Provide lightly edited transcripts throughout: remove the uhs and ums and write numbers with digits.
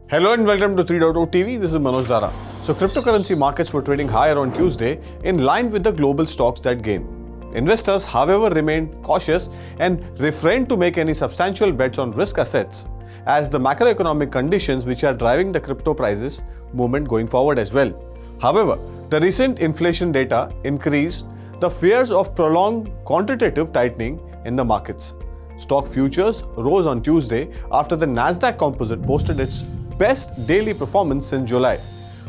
Hello and welcome to 3.0 TV. This is Manoj Dara. So cryptocurrency markets were trading higher on Tuesday in line with the global stocks that gained. Investors, however, remained cautious and refrained to make any substantial bets on risk assets as the macroeconomic conditions which are driving the crypto prices movement going forward as well. However, the recent inflation data increased the fears of prolonged quantitative tightening in the markets. Stock futures rose on Tuesday after the Nasdaq Composite posted its best daily performance since July.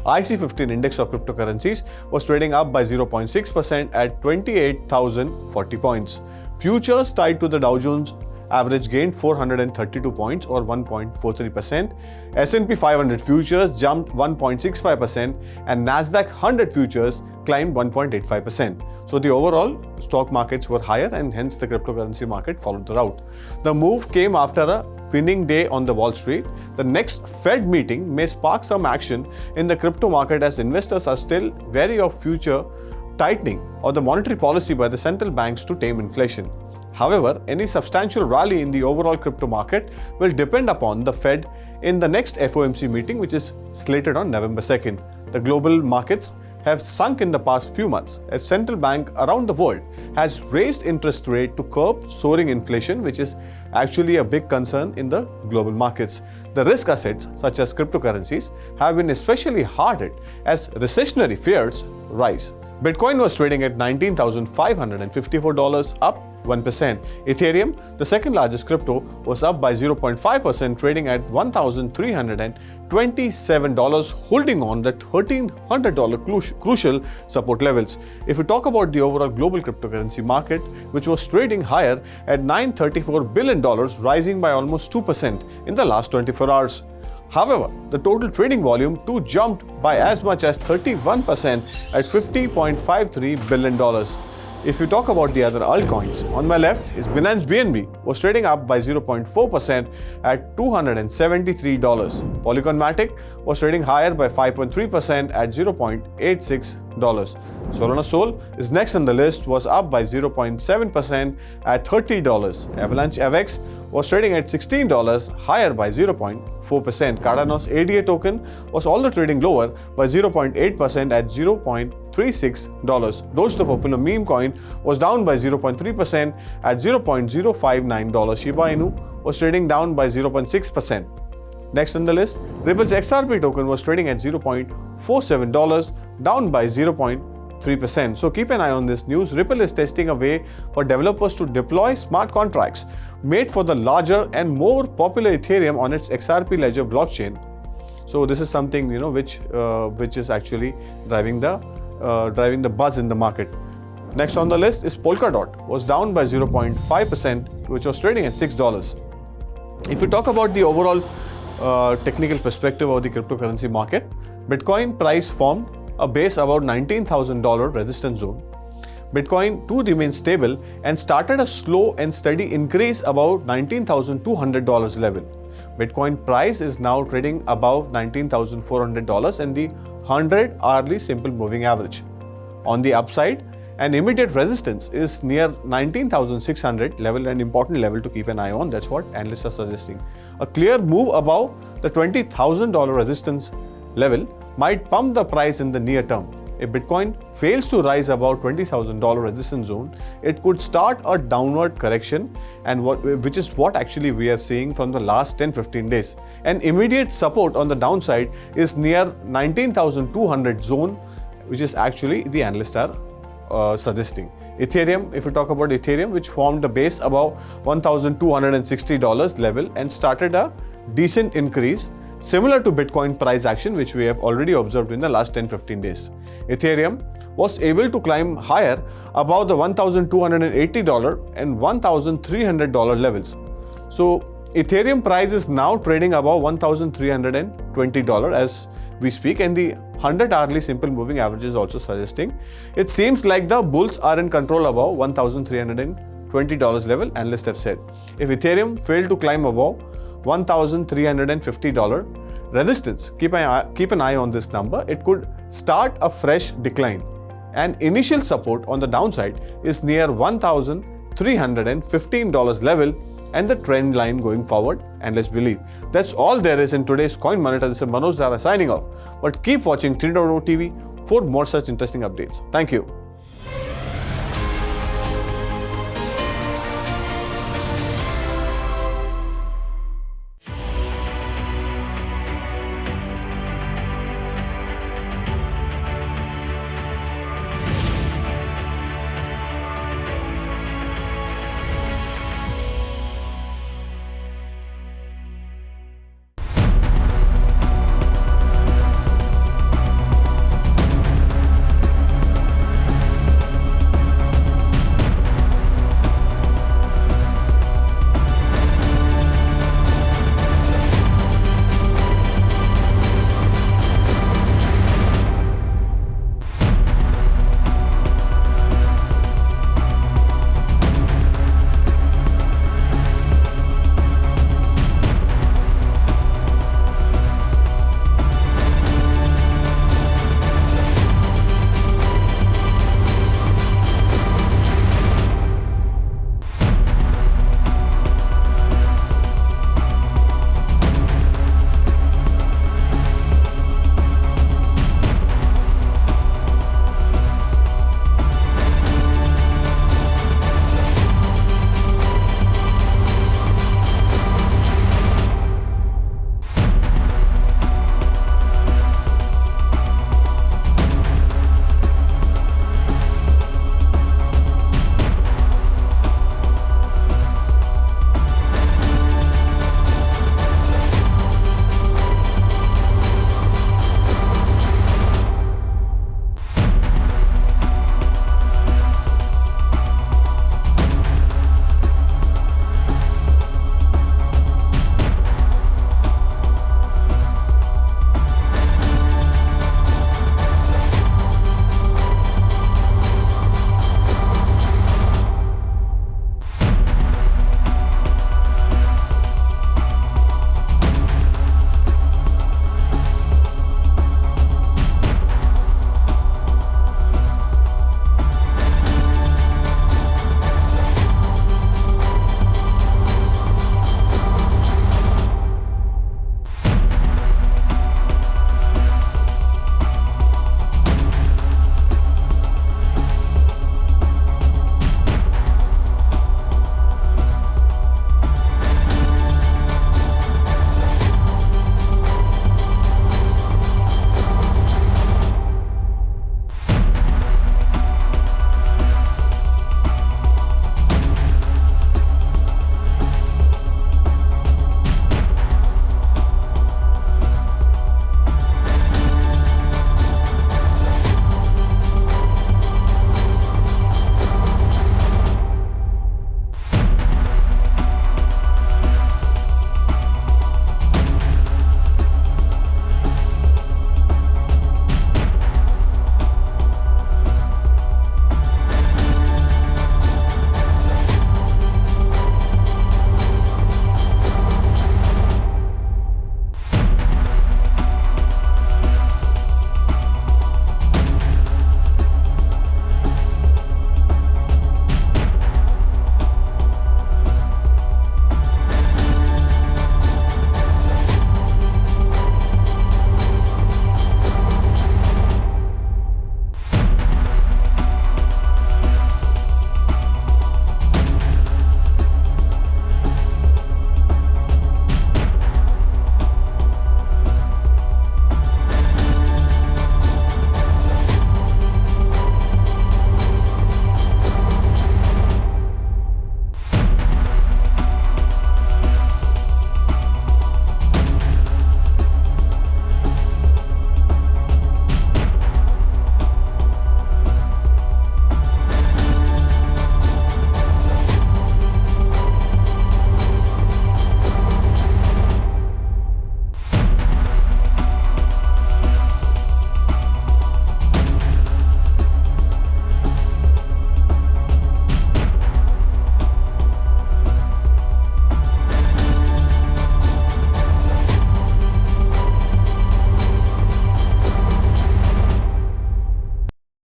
IC15 index of cryptocurrencies was trading up by 0.6% at 28,040 points. Futures tied to the Dow Jones average gained 432 points or 1.43%. S&P 500 futures jumped 1.65% and Nasdaq 100 futures climbed 1.85%. So the overall stock markets were higher and hence the cryptocurrency market followed the route. The move came after a winning day on the Wall Street. The next Fed meeting may spark some action in the crypto market as investors are still wary of future tightening or the monetary policy by the central banks to tame inflation. However, any substantial rally in the overall crypto market will depend upon the Fed in the next FOMC meeting, which is slated on November 2nd. The global markets have sunk in the past few months as central bank around the world has raised interest rate to curb soaring inflation, which is actually a big concern in the global markets. The risk assets such as cryptocurrencies have been especially hard hit as recessionary fears rise. Bitcoin was trading at $19,554, up 1%. Ethereum, the second largest crypto, was up by 0.5%, trading at $1,327, holding on the $1,300 crucial support levels. If we talk about the overall global cryptocurrency market, which was trading higher at $934 billion, rising by almost 2% in the last 24 hours. However, the total trading volume too jumped by as much as 31% at $50.53 billion. If you talk about the other altcoins, on my left is Binance BNB was trading up by 0.4% at $273. Polygon Matic was trading higher by 5.3% at $0.86. Solana Sol is next on the list, was up by 0.7% at $30. Avalanche AVAX was trading at $16, higher by 0.4%. Cardano's ADA token was also trading lower by 0.8% at $0.36. Doge, the popular meme coin, was down by 0.3% at $0.059. Shiba Inu was trading down by 0.6%. Next on the list, Ripple's XRP token was trading at $0.47, down by 0.3%. So keep an eye on this news. Ripple is testing a way for developers to deploy smart contracts made for the larger and more popular Ethereum on its XRP ledger blockchain. So this is something which is actually driving the buzz in the market. Next on the list is Polkadot, was down by 0.5%, which was trading at $6. If we talk about the overall technical perspective of the cryptocurrency market, Bitcoin price formed a base about $19,000 resistance zone. Bitcoin too remains stable and started a slow and steady increase about $19,200 level. Bitcoin price is now trading above $19,400 and the 100 hourly simple moving average. On the upside, an immediate resistance is near 19,600 level, an important level to keep an eye on. That's what analysts are suggesting. A clear move above the $20,000 resistance level might pump the price in the near term. If Bitcoin fails to rise above $20,000 resistance zone, it could start a downward correction, and which is what actually we are seeing from the last 10-15 days. An immediate support on the downside is near 19,200 zone, which is actually the analysts are suggesting. Ethereum, if we talk about Ethereum, which formed a base above $1,260 level and started a decent increase, similar to Bitcoin price action, which we have already observed in the last 10-15 days. Ethereum was able to climb higher above the $1,280 and $1,300 levels. So Ethereum price is now trading above $1,320 as we speak, and the 100 hourly simple moving average is also suggesting. It seems like the bulls are in control above $1,320 level, analysts have said. If Ethereum failed to climb above $1,350 resistance, keep an eye on this number, it could start a fresh decline. An initial support on the downside is near $1,315 level, and the trend line going forward, and let's believe. That's all there is in today's Coin Monitor. This is Manoj Dara signing off. But keep watching 3.0 TV for more such interesting updates. Thank you.